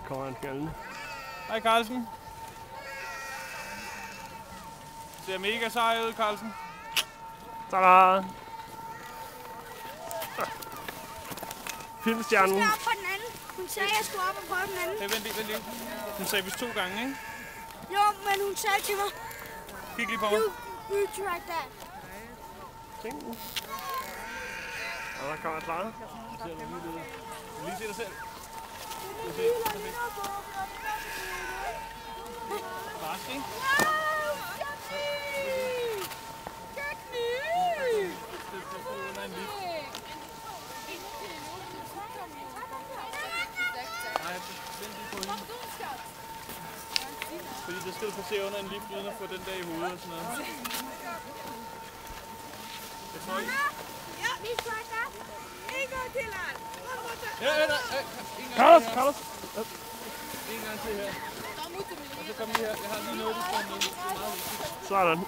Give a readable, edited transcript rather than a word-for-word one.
kommer han fjælden. Hej Carlsen. Ser mega sej ud, Carlsen. Tada! Filmstjernen. Jeg skal op på den anden. Hun sagde, at jeg skulle op og prøve den anden. Hey, vent lige. Hun sagde vist 2 gange, ikke? Jo, men hun sagde til mig, Kig lige på mig. you try that. Ting. Og der kommer Clara. Lige se dig selv. Barsk, ikke? Nej, vent lige på hende. Fordi det skal du placere under en lift, uden at få den der i hovedet og sådan noget. Jeg tror ikke. Ja, vi try that. En gang til, Lars. Ja, en gang Carlos! En gang til her. Og så kom lige her. Jeg har lige noget, du skal med. Det er meget vigtigt. Sådan.